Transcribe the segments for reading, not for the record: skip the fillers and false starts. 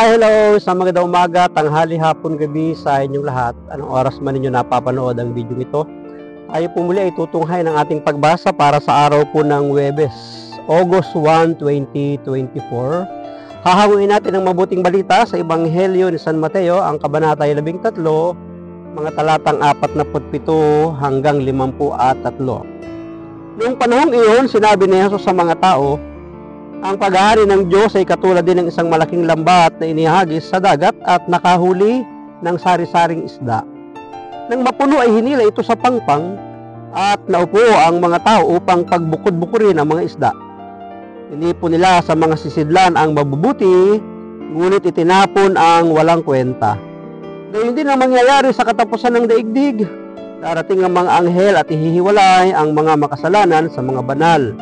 Hello! Sa magandang umaga, tanghali, hapon, gabi sa inyong lahat. Anong oras man ninyo napapanood ang video ito? Tayo po muli ay tutunghay ng ating pagbasa para sa araw po ng Huwebes, August 1, 2024. Hahanguin natin ang mabuting balita sa Ebanghelyo ni San Mateo, ang kabanata 13, mga talatang 47 hanggang 53. Noong panahong iyon, sinabi ni Jesus sa mga tao, ang paghahari ng Diyos ay katulad din ng isang malaking lambat na inihagis sa dagat at nakahuli ng sari-saring isda. Nang mapuno ay hinila ito sa pangpang at naupo ang mga tao upang pagbukod-bukurin ang mga isda. Tinipon nila sa mga sisidlan ang mabubuti, ngunit itinapon ang walang kwenta. Gayun din ang mangyayari sa katapusan ng daigdig. Darating ang mga anghel at ihihiwalay ang mga makasalanan sa mga banal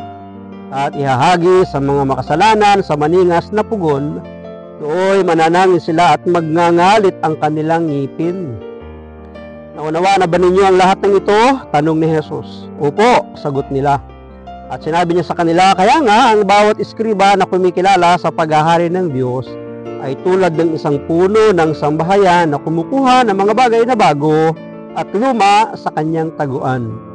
at ihahagi sa mga makasalanan sa maningas na pugon. Dooy mananangin sila at magngangalit ang kanilang ngipin. Naunawa na ba ninyo ang lahat ng ito? Tanong ni Jesus. Opo, sagot nila. At sinabi niya sa kanila, kaya nga ang bawat iskriba na kumikilala sa paghahari ng Diyos ay tulad ng isang puno ng sambahayan na kumukuha ng mga bagay na bago at luma sa kanyang taguan.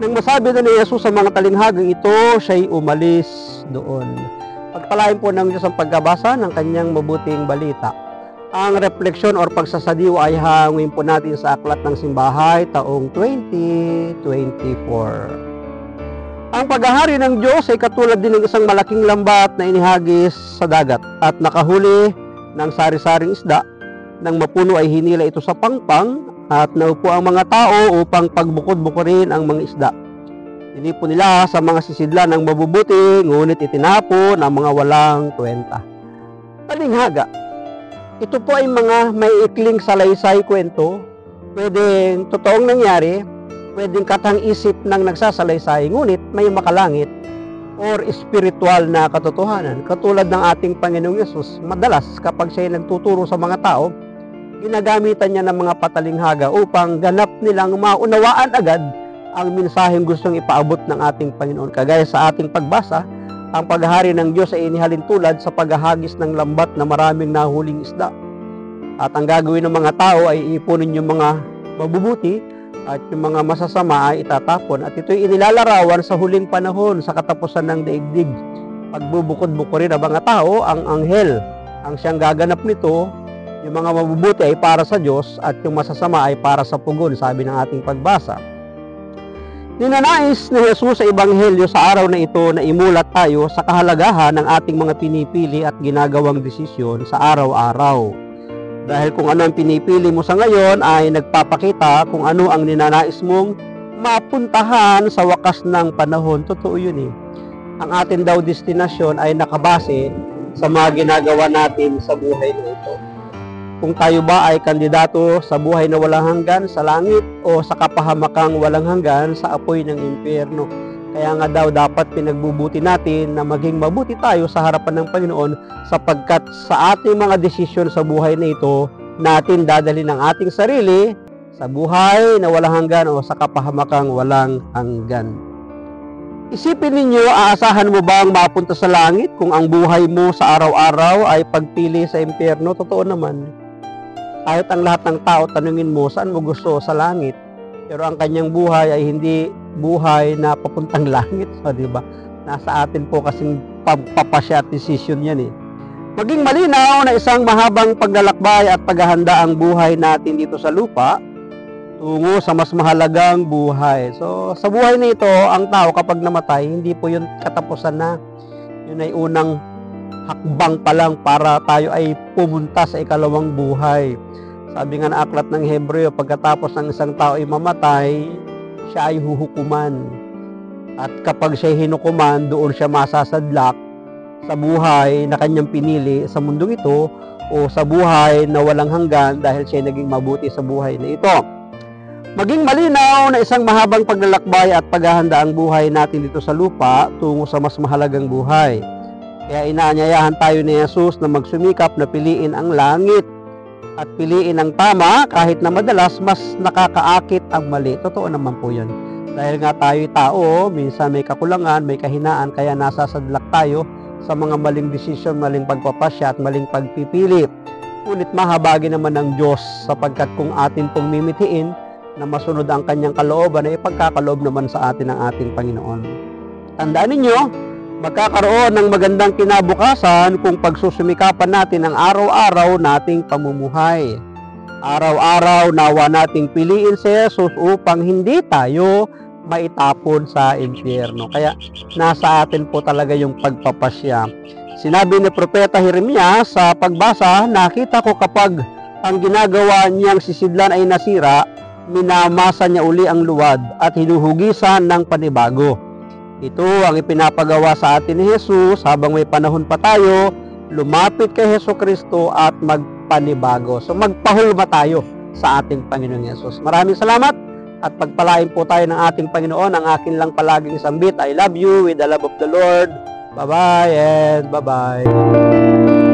Nang masabi na ni Jesus sa mga talinghagang ito, siya'y umalis doon. Pagpalain po ng Diyos ang pagkabasa ng kanyang mabuting balita. Ang refleksyon or pagsasadiwa ay hangin po natin sa Aklat ng Simbahay taong 2024. Ang paghahari ng Diyos ay katulad din ng isang malaking lambat na inihagis sa dagat at nakahuli ng sari-saring isda. Nang mapuno ay hinila ito sa pangpang at naupo ang mga tao upang pagbukod-bukurin ang mga isda. Tinipon nila sa mga sisidlan ng mabubuti, ngunit itinapon ang mga walang kwenta. Talinghaga. Ito po ay mga may ikling salaysay kwento, pwedeng totoong nangyari, pwedeng katang-isip ng nagsasalaysay, ngunit may makalangit or spiritual na katotohanan. Katulad ng ating Panginoong Yesus, madalas kapag siya ay nagtuturo sa mga tao, ginagamitan niya ng mga patalinghaga upang ganap nilang maunawaan agad ang mensaheng gustong ipaabot ng ating Panginoon. Kagaya sa ating pagbasa, ang paghahari ng Diyos ay inihalin tulad sa paghahagis ng lambat na maraming nahuling isda. At ang gagawin ng mga tao ay iipunin yung mga mabubuti at yung mga masasama ay itatapon. At ito'y inilalarawan sa huling panahon, sa katapusan ng daigdig. Pagbubukod-bukurin ang mga tao, ang anghel ang siyang gaganap nito. Yung mga mabubuti ay para sa Diyos at yung masasama ay para sa pugon, sabi ng ating pagbasa. Ninanais ni Jesus sa Ebanghelyo sa araw na ito na imulat tayo sa kahalagahan ng ating mga pinipili at ginagawang desisyon sa araw-araw. Dahil kung ano ang pinipili mo sa ngayon ay nagpapakita kung ano ang ninanais mong mapuntahan sa wakas ng panahon. Totoo yun eh. Ang atin daw destinasyon ay nakabase sa mga ginagawa natin sa buhay na ito. Kung tayo ba ay kandidato sa buhay na walang hanggan sa langit o sa kapahamakang walang hanggan sa apoy ng impyerno. Kaya nga daw dapat pinagbubuti natin na maging mabuti tayo sa harapan ng Panginoon sapagkat sa ating mga desisyon sa buhay na ito, natin dadalhin ang ating sarili sa buhay na walang hanggan o sa kapahamakang walang hanggan. Isipin ninyo, aasahan mo ba ang mapunta sa langit kung ang buhay mo sa araw-araw ay pagpili sa impyerno? Totoo naman. Kahit ang lahat ng tao, tanungin mo, saan mo gusto? Sa langit. Pero ang kanyang buhay ay hindi buhay na papuntang langit. So, diba? Nasa atin po kasing papasya at decision yan eh. Maging malinaw na isang mahabang paglalakbay at paghahanda ang buhay natin dito sa lupa tungo sa mas mahalagang buhay. So, sa buhay na ito, ang tao kapag namatay, hindi po yun katapusan na. Yun ay unang hakbang pa lang para tayo ay pumunta sa ikalawang buhay. Sabi nga na aklat ng Hebreo, pagkatapos ng isang tao ay mamatay, siya ay huhukuman. At kapag siya ay hinukuman, doon siya masasadlak sa buhay na kanyang pinili sa mundong ito o sa buhay na walang hanggan dahil siya ay naging mabuti sa buhay na ito. Maging malinaw na isang mahabang paglalakbay at paghahanda ang buhay natin dito sa lupa tungo sa mas mahalagang buhay. Kaya inaanyayahan tayo ni Jesus na magsumikap na piliin ang langit at piliin ang tama kahit na madalas mas nakakaakit ang mali. Totoo naman po yun. Dahil nga tayo tao, minsan may kakulangan, may kahinaan, kaya nasasadlak tayo sa mga maling desisyon, maling pagpapasya at maling pagpipili. Ngunit mahabagi naman ng Diyos sapagkat kung atin pong mimithiin na masunod ang kanyang kalooban ay ipagkakaloob naman sa atin ng ating Panginoon. Tandaan ninyo, magkakaroon ng magandang kinabukasan kung pagsusumikapan natin ang araw-araw nating pamumuhay. Araw-araw nawa nating piliin si Jesus upang hindi tayo maitapon sa impyerno. Kaya nasa atin po talaga yung pagpapasya. Sinabi ni Propeta Jeremias sa pagbasa, nakita ko kapag ang ginagawa niyang sisidlan ay nasira, minamasa niya uli ang luwad at hinuhugisan ng panibago. Ito ang ipinapagawa sa atin ni Jesus habang may panahon pa tayo, lumapit kay Jesucristo at magpanibago. So magpahulma tayo sa ating Panginoong Jesus. Maraming salamat at pagpalain po tayo ng ating Panginoon. Ang akin lang palaging sambit, I love you with the love of the Lord. Bye-bye and bye-bye.